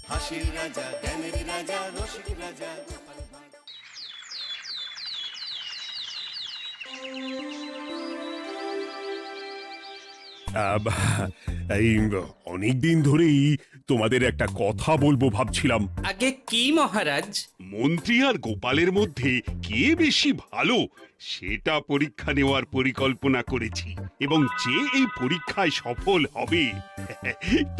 হাসির রাজা, জ্ঞানের রাজা, রসিক রাজা। এই অনেকদিন ধরেই তোমাদের একটা কথা বলবো ভাবছিলাম। আগে কি মহারাজ? মন্ত্রী আর গোপালের মধ্যে কে বেশি ভালো সেটা পরীক্ষা নেওয়ার পরিকল্পনা করেছি, এবং যে এই পরীক্ষায় সফল হবে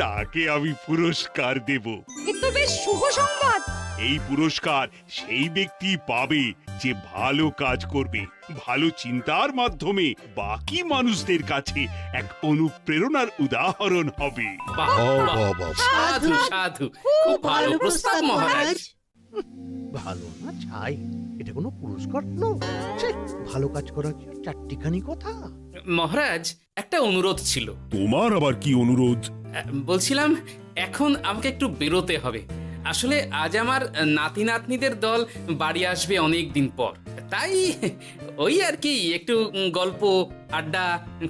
তাকে আমি পুরস্কার দেব। এ তো বেশ শুভ সংবাদ। এই পুরস্কার সেই ব্যক্তি পাবে যে ভালো কাজ করবে, ভালো চিন্তার মাধ্যমে বাকি মানুষদের কাছে এক অনুপ্রেরণার উদাহরণ হবে। বাহ, বাহ, সাধু সাধু, খুব ভালো প্রস্তাব মহারাজ। ভালো না ছাই, এটা কোনো পুরস্কার নয়। ছি, ভালো কাজ করা কি আর চারটিখানি কথা? মহারাজ, একটা অনুরোধ ছিল। তোমার আবার কি অনুরোধ? বলছিলাম, এখন আমাকে একটু বেরোতে হবে। আসলে আজ আমার নাতি নাতনিদের দল বাড়ি আসবে অনেক দিন পর, তাই ওই আর কি একটু গল্প আড্ডা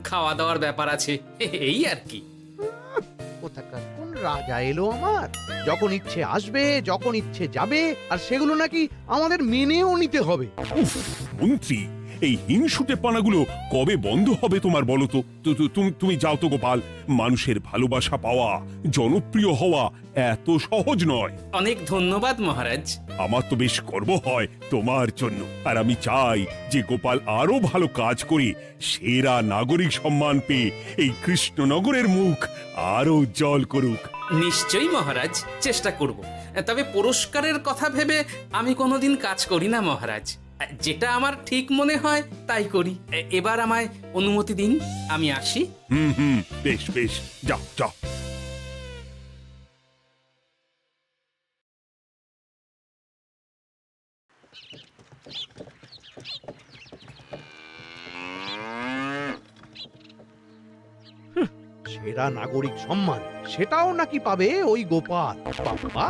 খাওয়া দাওয়ার ব্যাপার আছে, এই আর কি। কোথাকার কোন রাজা এলো আমার? যখন ইচ্ছে আসবে, যখন ইচ্ছে যাবে, আর সেগুলো নাকি আমাদের মেনেও নিতে হবে। উফ, মন্ত্রী, এই হিংসুটে পানাগুলো কবে বন্ধ হবে তোমার বলো তো? তুমি যাও তো গোপাল। মানুষের ভালোবাসা পাওয়া, জনপ্রিয় হওয়া এত সহজ নয়। অনেক ধন্যবাদ মহারাজ। আমার তো বেশ গর্ব হয় তোমার জন্য, আর আমি চাই যে গোপাল আরো ভালো কাজ করে সেরা নাগরিক সম্মান পেয়ে এই কৃষ্ণনগরের মুখ আরো উজ্জ্বল করুক। নিশ্চয়ই মহারাজ, চেষ্টা করব। তবে পুরস্কারের কথা ভেবে আমি কোনোদিন কাজ করি না মহারাজ। যেটা আমার ঠিক মনে হয় তাই করি। এবার আমায় অনুমতি দিন, আমি আসি। হুম, বেশ বেশ, যাও যাও। সেরা নাগরিক সম্মান সেটাও নাকি পাবে ওই গোপাল। বাবা,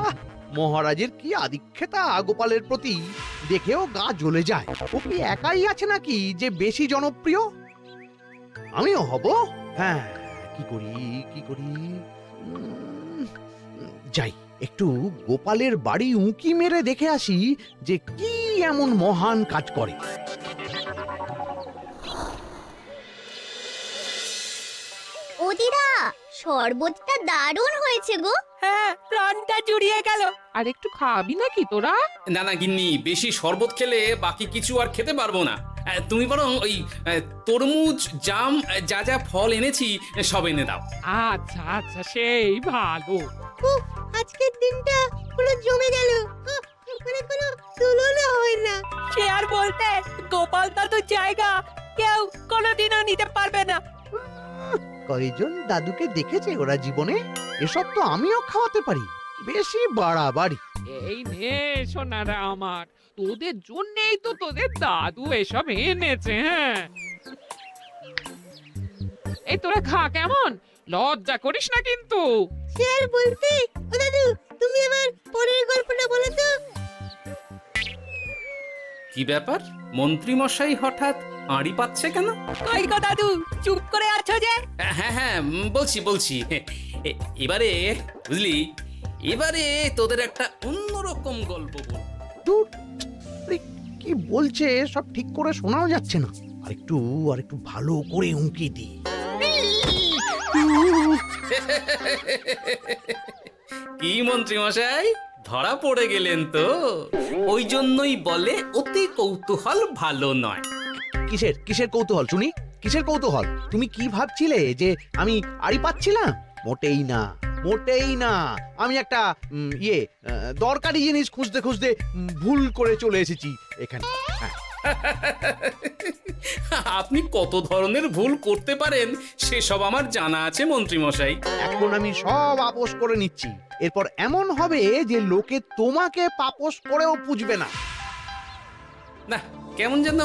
মহারাজের কি আদিক্ষেতা গোপালের প্রতি, দেখেও গা জ্বলে যায়। ও কি একাই আছে নাকি যে বেশি জনপ্রিয়? আমিও হব। হ্যাঁ, কি করি কি করি? যাই, একটু গোপালের বাড়ি উঁকি মেরে দেখে আসি যে কি এমন মহান কাজ করে। ও দিদা, শরবতটা দারুণ হয়েছে গো। হ্যাঁ, প্রাণটা জুড়িয়ে গেল। আর একটু খাবি নাকি তোরা? না না গিন্নি, বেশি শরবত খেলে বাকি কিছু আর খেতে পারবো না। তুমি বরং ওই তরমুজ, জাম, যা যা ফল এনেছি সব এনে দাও। আচ্ছা আচ্ছা, সেই ভালো। উফ, আজকের দিনটা পুরো জমে গেল। মানে কোনো তুলনা হয় না। সে আর বলতে, গোপাল দাদুর জায়গা কেউ কোনোদিনও নিতে পারবে না। কয়জন দাদুকে দেখেছে ওরা জীবনে? এসব তো আমিও খাওয়াতে পারি। বেশি বাড়াবাড়ি। এই নে সোনারা আমার, তোদের জন্যই তো তোদের দাদু এসব এনেছে। হ্যাঁ, এই তোরা খা, কেমন? লজ্জা করিস না কিন্তু। সে আর বলতে, ও দাদু, তুমি এবার পরের গল্পটা বলো তো। কি ব্যাপার, মন্ত্রী মশাই হঠাৎ আড়ি পাচ্ছে কেন? কই গো দাদু, চুপ করে আছো যে? হ্যাঁ হ্যাঁ, বলছি। এবারে বুঝলি, এবারে তোদের একটা অন্যরকম গল্প বল। দূর, আরে কি বলছে সব ঠিক করে শোনাও যাচ্ছে না। আর একটু ভালো করে উঁকি দি। কি মন্ত্রী মশাই, ধরা পড়ে গেলেন তো? ওই জন্যই বলে অতি কৌতূহল ভালো নয়। কিসের কিসের কৌতূহল শুনি? কিসের কৌতূহল? তুমি কি ভাবছিলে যে আমি আড়ি পাচ্ছিলাম? মোটেই না, মোটেই না। আমি একটা দরকারি জিনিস খুঁজতে খুঁজতে ভুল করে চলে এসেছি এখানে। হ্যাঁ, আপনি কত ধরনের ভুল করতে পারেন সেসব আমার জানা আছে মন্ত্রী মশাই। এখন আমি সব আপোষ করে নিচ্ছি। এরপর এমন হবে যে লোকে তোমাকে পাপোশ করেও পুজবে না। না, কেমন যেন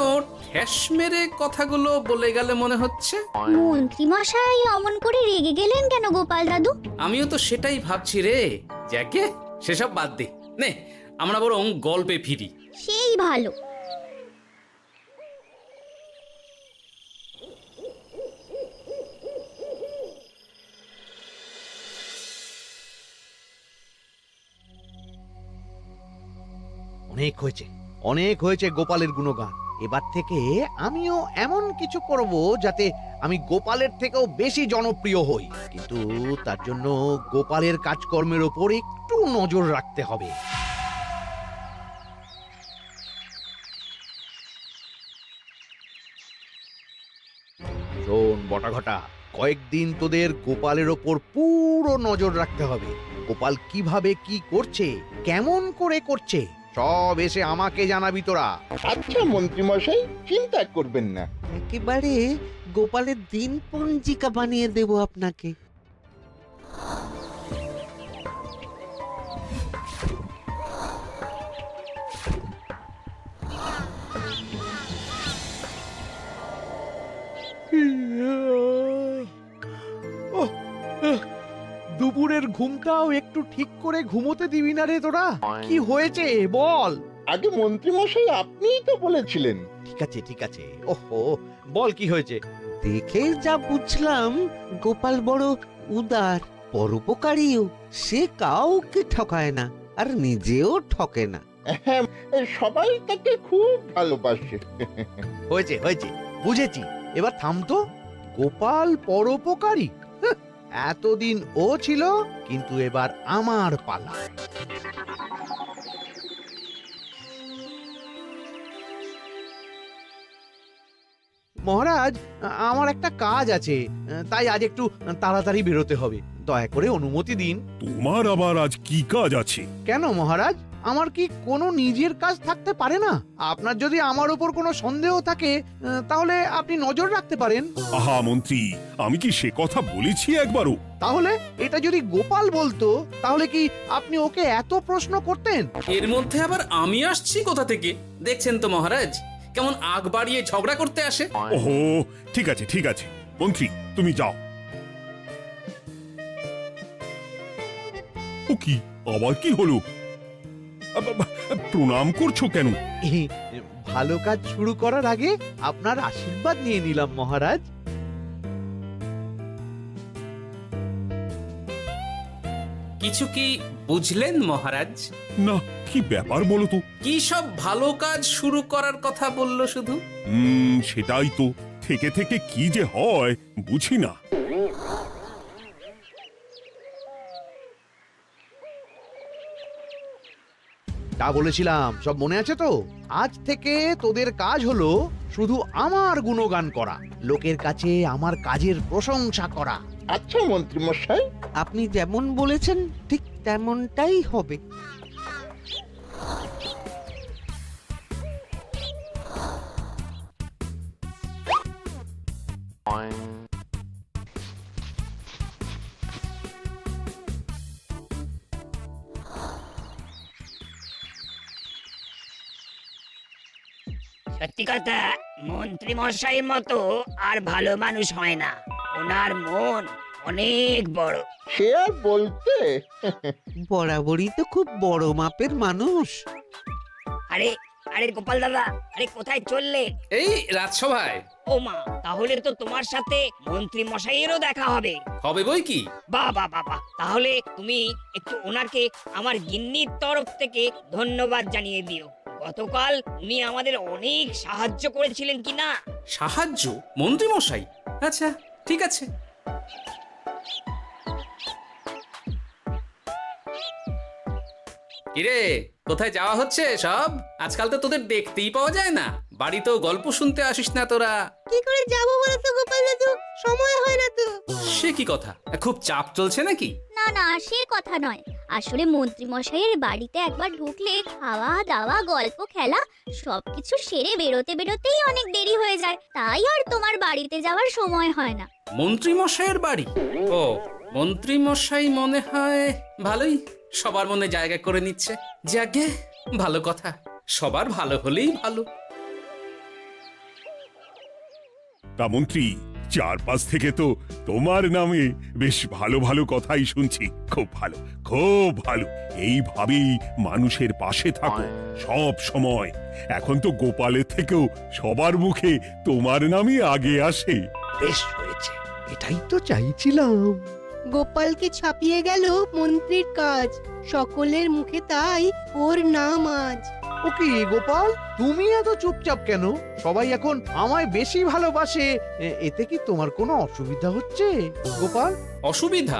ঠেস মেরে কথাগুলো বলে গেলে মনে হচ্ছে। মন্ত্রী মশাই অমন করে রেগে গেলেন কেন গোপাল দাদু? আমিও তো সেটাই ভাবছি রে। যাকে সেসব বাদ দে, নে আমরা বরং গল্পে ফিরি। সেই ভালো। অনেক হয়েছে গোপালের গুণগান। এবার থেকে আমিও এমন কিছু করব যাতে আমি গোপালের থেকেও বেশি জনপ্রিয় হই, কিন্তু তার জন্য গোপালের কাজকর্মের ওপর একটু নজর রাখতে হবে। শোন বটাঘটা, কয়েকদিন তোদের গোপালের ওপর পুরো নজর রাখতে হবে। গোপাল কিভাবে কি করছে, কেমন করে করছে, সব এসে আমাকে জানাবি তোরা। আচ্ছা মন্ত্রীমশাই, চিন্তা করবেন না। একেবারে গোপালের দিন পঞ্জিকা বানিয়ে দেব আপনাকে। দুপুরের ঘুমটাও একটু ঠিক করে ঘুমোতে দিবি না রে তোরা? কি হয়েছে বল। আগে মন্ত্রীমশাই আপনিই তো বলেছিলেন। ঠিক আছে, ওহো, বল কি হয়েছে। দেখে যা বুঝলাম গোপাল বড় উদার, পরোপকারীও। সে কাউকে ঠকায় না, আর নিজেও ঠকে না। হ্যাঁ, সবাই তাকে খুব ভালোবাসে। হয়েছে, বুঝেছি। এবার থাম তো। গোপাল পরোপকারী? হাহ, এতদিন ও ছিল, কিন্তু এবার আমার পালা। মহারাজ, আমার একটা কাজ আছে, তাই আজ একটু তাড়াতাড়ি বেরোতে হবে। দয়া করে অনুমতি দিন। তোমার আবার আজ কি কাজ আছে? কেন মহারাজ, আমার কি কোনো নিজের কাজ থাকতে পারে না? আপনার যদি আমার উপর কোনো সন্দেহ থাকে, তাহলে আপনি নজর রাখতে পারেন। আহা মন্ত্রী, আমি কি সে কথা বলেছি একবারও? তাহলে এটা যদি গোপাল বলতো, তাহলে কি আপনি ওকে এত প্রশ্ন করতেন? এর মধ্যে আবার আমি আসছি কোথা থেকে? দেখছেন তো মহারাজ, কেমন আগ বাড়িয়ে ঝগড়া করতে আসে। ওহো, ঠিক আছে মন্ত্রী, তুমি যাও। ও কি, আবার কি হলো? প্রণাম করছো কেন? ভালো কাজ শুরু করার আগে আপনার আশীর্বাদ নিয়ে নিলাম মহারাজ। কিছু কি বুঝলেন মহারাজ? না, কি ব্যাপার বলো তো? কি সব ভালো কাজ শুরু করার কথা বললো শুধু? সেটাই তো, থেকে থেকে কি যে হয় বুঝি না। তা বলেছিলাম, সব মনে আছে তো? আজ থেকে তোদের কাজ হলো শুধু আমার গুণগান করা, লোকের কাছে আমার কাজের প্রশংসা করা। আচ্ছা মন্ত্রীমশাই। আপনি যেমন বলেছেন ঠিক তেমনটাই হবে। সত্যি কথা, মন্ত্রী মশাইয়ের মতো আর ভালো মানুষ হয় না। ওনার মন অনেক বড়। সে আর বলতে। বরাবরই তো খুব বড় মাপের মানুষ। আরে আরে গোপাল দাদা, আরে কোথায় চললে? এই রাজসভায়। ও মা, তাহলে তো তোমার সাথে মন্ত্রী মশাইয়েরও দেখা হবে। হবে বই কি? বাবা, তাহলে তুমি একটু ওনাকে আমার গিন্নির তরফ থেকে ধন্যবাদ জানিয়ে দিও। গতকাল উনি আমাদের অনেক সাহায্য করেছিলেন কিনা। সাহায্য? মন্ত্রী মশাই? আচ্ছা, ঠিক আছে। কিরে, কোথায় যাওয়া হচ্ছে সব? আজকাল তো তোদের দেখতেই পাওয়া যায় না। বাড়িতেও গল্প শুনতে আসিস না তোরা। কি করে যাবো বলতো গোপাল দাদু, সময় হয় না তো। সে কি কথা? খুব চাপ চলছে নাকি? না, সে কথা নয়। আসলে মন্ত্রী মশাইয়ের বাড়িতে একবার ঢুকলে খাওয়া দাওয়া গল্প খেলা সবকিছু সেরে বেরোতেই অনেক দেরি হয়ে যায়, তাই আর তোমার বাড়িতে যাওয়ার সময় হয় না। মন্ত্রী মশাইয়ের বাড়ি? ও, মন্ত্রী মশাই মনে হয় ভালোই সবার মনে জায়গা করে নিচ্ছে। যাকে ভালো কথা, সবার ভালো হলেই ভালো। তা মন্ত্রী, চারপাশ থেকে তো তোমার নামে বেশ ভালো ভালো কথাই শুনছি। খুব ভালো। এইভাবেই মানুষের পাশে থাকো সব সময়। এখন তো গোপালের থেকেও সবার মুখে তোমার নামই আগে আসে। বেশ হয়েছে, এটাই তো চাইছিলাম। গোপালকে ছাপিয়ে গেল মন্ত্রীর কাজ, সকলের মুখে তাই ওর নাম আজ। ও কি গোপাল, তুমি এত চুপচাপ কেন? সবাই এখন আমায় বেশি ভালোবাসে, এতে কি তোমার কোনো অসুবিধা হচ্ছে গোপাল? অসুবিধা?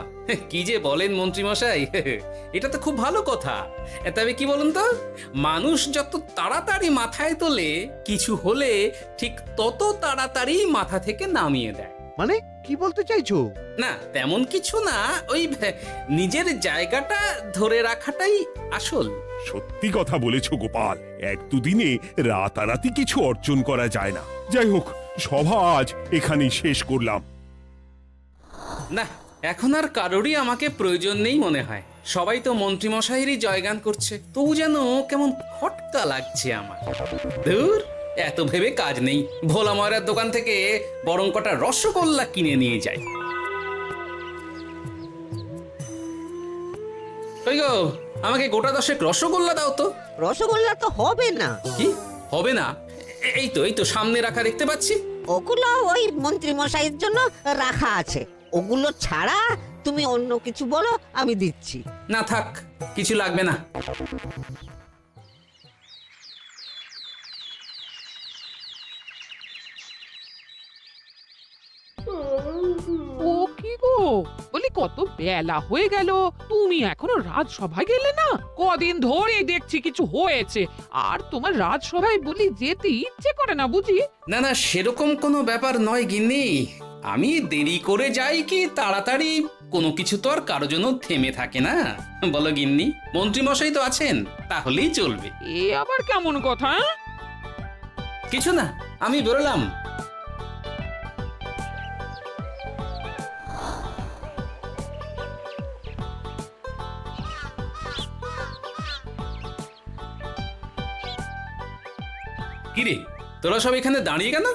কি যে বলেন মন্ত্রীমশাই, এটা তো খুব ভালো কথা। তবে কি বলুন তো, মানুষ যত তাড়াতাড়ি মাথায় তোলে, কিছু হলে ঠিক তত তাড়াতাড়ি মাথা থেকে নামিয়ে দেয়। মানে কি বলতে চাইছো? না তেমন কিছু না, ওই নিজের জায়গাটা ধরে রাখাটাই আসল। সত্যি কথা বলেছো গোপাল, এক দুদিনে রাতারাতি কিছু অর্জন করা যায় না। যাই হোক, সভা আজ এখানেই শেষ করলাম। না, এখন আর কারোরই আমাকে প্রয়োজন নেই মনে হয়। সবাই তো মন্ত্রীমশাইয়েরই জয়গান করছে, তবু যেন কেমন খটকা লাগছে আমার। ধুর, এত ভেবে কাজ নেই, ভোলা ময়রার দোকান থেকে বরং কটা রসগোল্লা কিনে নিয়ে যাই। কই গো, আমাকে গোটা 10 রসগোল্লা দাও তো। রসগোল্লা তো হবে না। কি হবে না? এই তো সামনে রাখা দেখতে পাচ্ছি। ওগুলো ওই মন্ত্রী মশাইয়ের জন্য রাখা আছে। ওগুলো ছাড়া তুমি অন্য কিছু বলো, আমি দিচ্ছি। না থাক, কিছু লাগবে না। ও কি গো, বলি কত বেলা হয়ে গেল, তুমি এখনো রাজসভায় গেলে না? কদিন ধরে দেখছি কিছু হয়েছে, আর তোমার রাজসভায় বলি যেতে ইচ্ছে করে না বুঝি? না না, সেরকম কোনো ব্যাপার নয় গিন্নি। আমি দেরি করে যাই কি তাড়াতাড়ি, কোনো কিছু তো আর কারো জন্য থেমে থাকে না, বলো গিন্নি? মন্ত্রীমশাই তো আছেন, তাহলেই চলবে। এ আবার কেমন কথা? কিছু না, আমি বেরোলাম। কিরে, তোরা সব এখানে দাঁড়িয়ে কেন?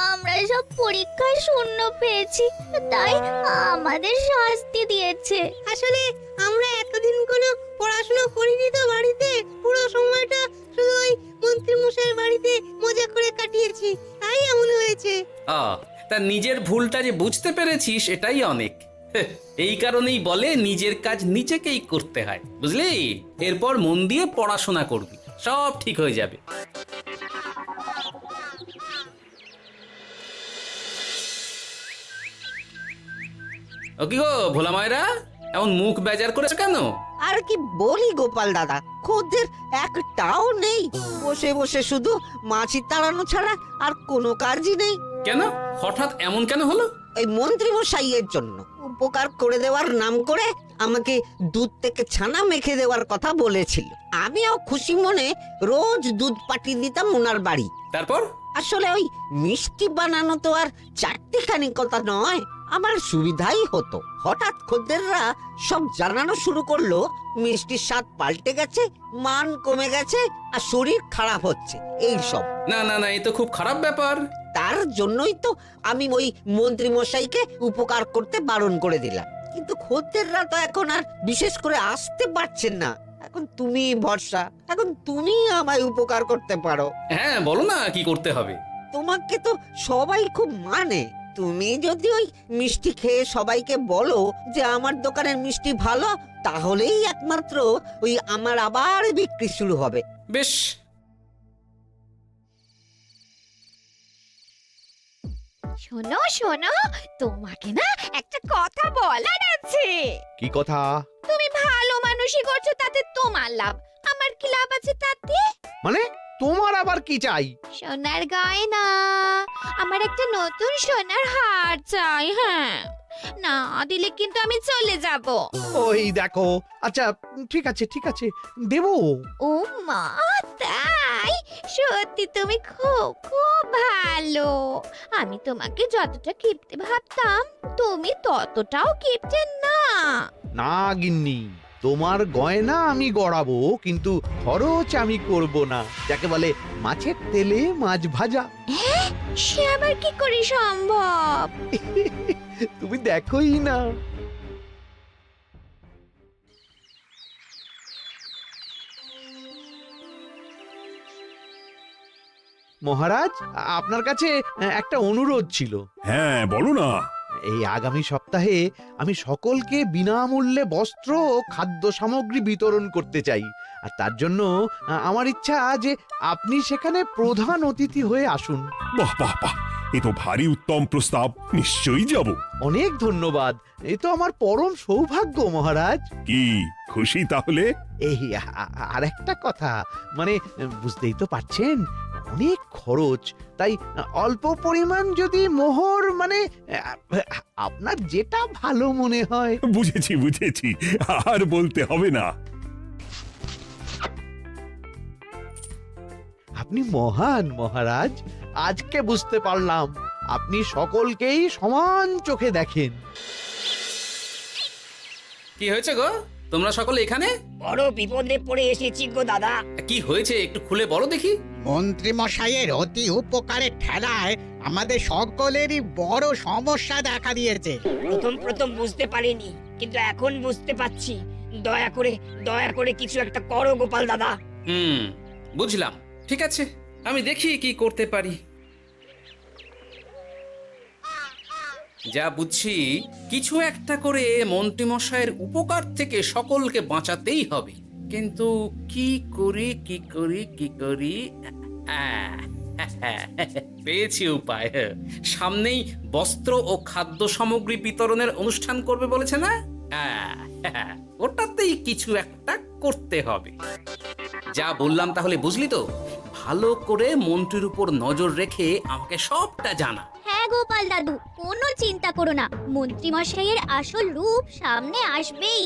আমরা সব পরীক্ষায় শূন্য পেয়েছি, তাই আমাদের শাস্তি দিয়েছে। আসলে আমরা এতদিন কোনো পড়াশোনা করিনি তো বাড়িতে, পুরো সময়টা শুধু ওই মন্ত্রী মশাইয়ের বাড়িতে মজা করে কাটিয়েছি, তাই এমন হয়েছে। তা নিজের ভুলটা যে বুঝতে পেরেছিস, এটাই অনেক। এই কারণেই বলে নিজের কাজ নিজেকেই করতে হয়, বুঝলি? এরপর মন দিয়ে পড়াশোনা করবি, সব ঠিক হয়ে যাবে। ও কি গো ভোলা ময়রা, এমন মুখ বেজার করেছো কেন? আর কি বলি গোপাল দাদা, খদ্দের একটাও নেই। বসে বসে শুধু মাছি তাড়ানো ছাড়া আর কোনো কাজই নেই। কেন, হঠাৎ এমন কেন হলো? ওই মন্ত্রী মশাইয়ের জন্য উপকার করে দেওয়ার নাম করে আমাকে দুধ থেকে ছানা মেখে দেওয়ার কথা বলেছিল। আমিও খুশি মনে রোজ দুধ পাঠিয়ে দিতাম ওনার বাড়ি। তারপর? আসলে ওই মিষ্টি বানানো তো আর চারটিখানি কথা নয়, আমার সুবিধাই হতো। হঠাৎ খদ্দেররা সব জানানো শুরু করলো মিষ্টির স্বাদ পাল্টে গেছে, মান কমে গেছে, আর শরীর খারাপ হচ্ছে, এই সব। না না না, এই তো খুব খারাপ ব্যাপার। তার জন্যই তো আমি ওই মন্ত্রী মশাইকে উপকার করতে বারণ করে দিলাম। কিন্তু খদ্দেররা তো এখন আর বিশেষ করে আসতে পারছেন না। এখন তুমি ভরসা, এখন তুমি আমায় উপকার করতে পারো। হ্যাঁ বলো না, কি করতে হবে? তোমাকে তো সবাই খুব মানে। তুমি যদি ওই মিষ্টি খেয়ে সবাইকে বলো যে আমার দোকানের মিষ্টি ভালো, তাহলেই একমাত্র ওই আমার আবার বিক্রি শুরু হবে। বেশ। শোনো শোনো, তোমাকে না একটা কথা বলার আছে। কি কথা? তুমি ভালো মানুষই করছো, তাতে তোমার লাভ, আমার কি লাভ আছে তাতে? মানে তোমার আবার কি চাই? সোনার গয়না, আমার একটা নতুন সোনার হার চাই। হ্যাঁ, না দিলে কিন্তু আমি চলে যাব। ওই দেখো, আচ্ছা ঠিক আছে ঠিক আছে, দেবো। ও মা, তাই? সত্যি তুমি খুব খুব ভালো। আমি তোমাকে যতটা কিপটে ভাবতাম, তুমি ততটাও কিপটে না। না গিন্নি, তোমার গয়না আমি গড়াবো, কিন্তু খরচ আমি করব না। যাকে বলে মাছের তেলে মাছ ভাজা। সে আবার কি করে সম্ভব? তুমি দেখোই না। মহারাজ, আপনার কাছে একটা অনুরোধ ছিল। হ্যাঁ বলো না। এই আগামী সপ্তাহে আমি সকলকে বিনামূল্যে বস্ত্র ও খাদ্য সামগ্রী বিতরণ করতে চাই। আর তার জন্য আমার ইচ্ছা যে আপনি সেখানে প্রধান অতিথি হয়ে আসুন। বাহ বাহ বাহ, এ তো ভারী উত্তম প্রস্তাব, নিশ্চয়ই যাব। অনেক ধন্যবাদ, এ তো আমার পরম সৌভাগ্য মহারাজ। কি খুশি তাহলে? এই আর একটা কথা, মানে বুঝতেই তো পারছেন অনেক খরচ, তাই অল্প পরিমাণ যদি মোহর, মানে আপনার যেটা ভালো মনে হয়। বুঝেছি বুঝেছি, আর বলতে হবে না। আপনি মহান মহারাজ, আজকে বুঝতে পারলাম আপনি সকলকেই সমান চোখে দেখেন। কি হয়েছে গো, তোমরা সকলে এখানে? বড় বিপদে পড়ে এসেছি গো দাদা। কি হয়েছে একটু খুলে বলো দেখি। মন্ত্রী মশাইয়ের অতি উপকারের ঠেলায় আমাদের সকলেরই বড় সমস্যা দেখা দিয়েছে। প্রথম বুঝতে পারিনি, কিন্তু এখন বুঝতে পারছি। দয়া করে কিছু একটা করো গোপাল দাদা। বুঝলাম, ঠিক আছে, আমি দেখি কি করতে পারি। যা বুঝছি, কিছু একটা করে মন্ত্রীমশাইয়ের উপকার থেকে সকলকে বাঁচাতেই হবে। কিন্তু কি করি পেয়েছি উপায়। সামনেই বস্ত্র ও খাদ্য সামগ্রী বিতরণের অনুষ্ঠান করবে বলেছে না? ওটাতেই কিছু একটা করতে হবে। যা বললাম তাহলে বুঝলি তো? ভালো করে মন্ত্রীর উপর নজর রেখে আমাকে সবটা জানা। হ্যাঁ গোপাল দাদু, কোনো চিন্তা করো না, মন্ত্রী মশাইয়ের আসল রূপ সামনে আসবেই।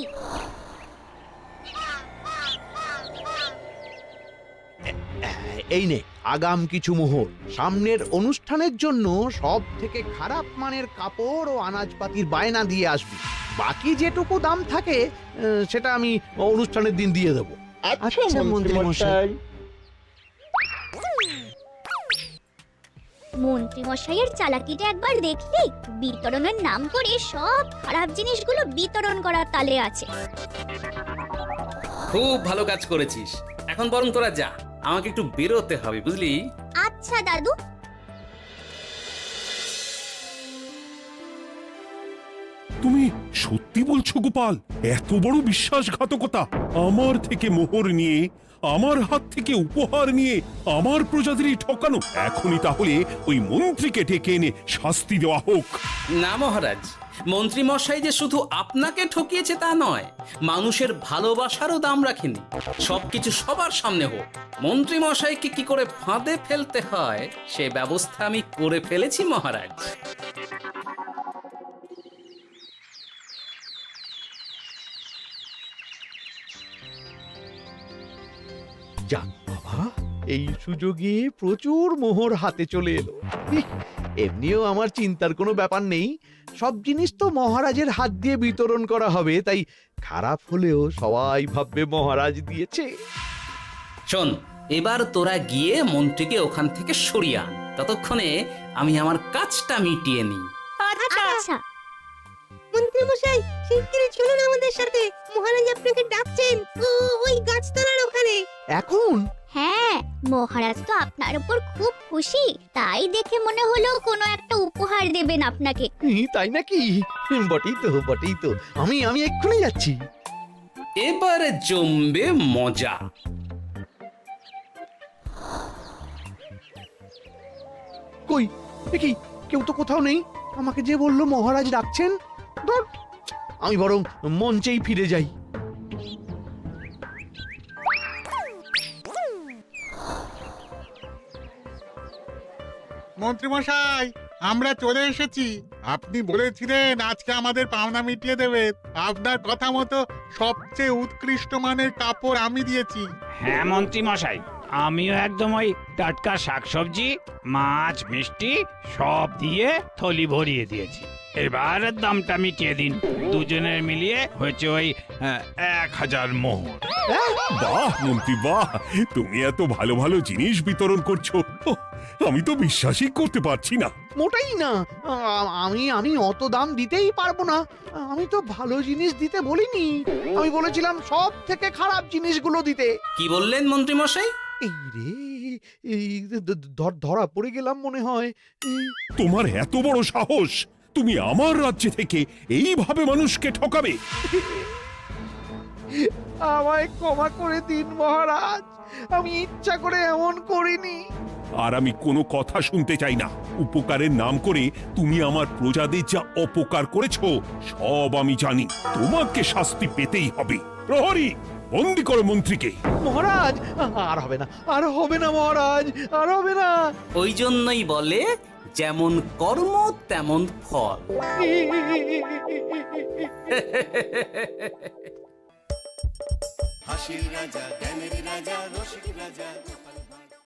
এই নে আগাম কিছু মোহর। সামনের অনুষ্ঠানের জন্য সব থেকে খারাপ মানের কাপড় ও আনাজপাতির বায়না দিয়ে আসবি। বাকি যেটুকু দাম থাকে সেটা আমি অনুষ্ঠানের দিন দিয়ে দেবো। আচ্ছা মন্ত্রী মশাই। মন্ত্রী মশাইয়ের চালাকিটা একবার দেখলি? বিতরণের নাম করে সব খারাপ জিনিসগুলো বিতরণ করার তালে আছে। খুব ভালো কাজ করেছিস। এখন বরং তোরা যা, আমাকে একটু বেরোতে হবে, বুঝলি? আচ্ছা দাদু। তুমি সত্যি বলছো গোপাল? এত বড় বিশ্বাসঘাতকতা! আমার থেকে মোহর নিয়ে, আমার হাত থেকে উপহার নিয়ে আমার প্রজাদেরই ঠকানো। এখনই তাহলে ওই মন্ত্রীকে ডেকে এনে শাস্তি দেওয়া হোক। না মহারাজ, মন্ত্রী মশাই যে শুধু আপনাকে ঠকিয়েছে তা নয়, মানুষের ভালোবাসারও দাম রাখেনি। সবকিছু সবার সামনে হোক। মন্ত্রী মশাইকে কি করে ফাঁদে ফেলতে হয় সে ব্যবস্থা আমি করে ফেলেছি মহারাজ। যাক বাবা, এই সুযোগে প্রচুর মোহর হাতে চলে এলো। এমনিও আমার চিন্তার কোনো ব্যাপার নেই, সব জিনিস তো মহারাজের হাত দিয়ে বিতরণ করা হবে, তাই খারাপ হলেও সবাই ভাববে মহারাজ দিয়েছে। শোন, এবার তোরা গিয়ে মন্ত্রীকে ওখান থেকে সরিয়ে আন। ততক্ষণে আমি আমার কাজটা মিটিয়ে নিই। আচ্ছা। মন্ত্রী মশাই, শিগগিরই চলুন আমাদের সাথে, মহারাজ আপনাকে ডাকছেন ওই গাছতলার ওখানে। এখন? হ্যাঁ, মহারাজ তো আপনার উপর খুব খুশি, তাই দেখে মনে হলো কোনো একটা উপহার দেবেন আপনাকে। তাই নাকি? বটেই তো, আমি এক্ষুনি যাচ্ছি। এবারে জমবে মজা। কই দেখি, কেউ তো কোথাও নেই। আমাকে যে বললো মহারাজ ডাকছেন, ধুর, আমি বরং মঞ্চেই ফিরে যাই। মন্ত্রী মশাই, আমরা চলে এসেছি। আপনি বলেছিলেন আজকে আমাদের পাওনা মিটিয়ে দেবেন। আপনার কথা মতো সবচেয়ে উৎকৃষ্ট মানের কাপড় আমি দিয়েছি। হ্যাঁ মন্ত্রী মশাই, আমিও একদম ওই টাটকা শাকসবজি, মাছ, মিষ্টি সব দিয়ে থলি ভরিয়ে দিয়েছি। এবার দামটা মিটিয়ে দিন। দুজনের মিলিয়ে হয়েছে ওই 1000 মোহর। বাহ মন্ত্রী বাহ, তুমি এত ভালো ভালো জিনিস বিতরণ করছো, আমি তো বিশ্বাসই করতে পারছি না। মোটাই না, আমি অত দাম দিতেই পারবো না। আমি তো ভালো জিনিস দিতে বলিনি, আমি বলেছিলাম সব থেকে খারাপ জিনিসগুলো দিতে। কি বললেন মন্ত্রী মশাই? এই রে, এই ধরা পড়ে গেলাম মনে হয়। তোমার এত বড় সাহস! তুমি আমার রাজ্যে থেকে এইভাবে মানুষকে ঠকাবে? আমায় ক্ষমা করে দিন মহারাজ, আমি ইচ্ছা করে এমন করিনি। আর আমি কোনো কথা শুনতে চাই না। উপকারের নাম করে তুমি আমার প্রজাদের যা অপকার করেছো সব আমি জানি। তোমাকে শাস্তি পেতেই হবে। প্রহরী, বন্দি করো মন্ত্রীকে। মহারাজ, আর হবে না, আর হবে না মহারাজ, আর হবে না। ওই জন্যই বলে যেমন কর্ম তেমন ফল। হাসির রাজা জ্ঞানের রাজা রসিক রাজা গোপাল ভাঁড়।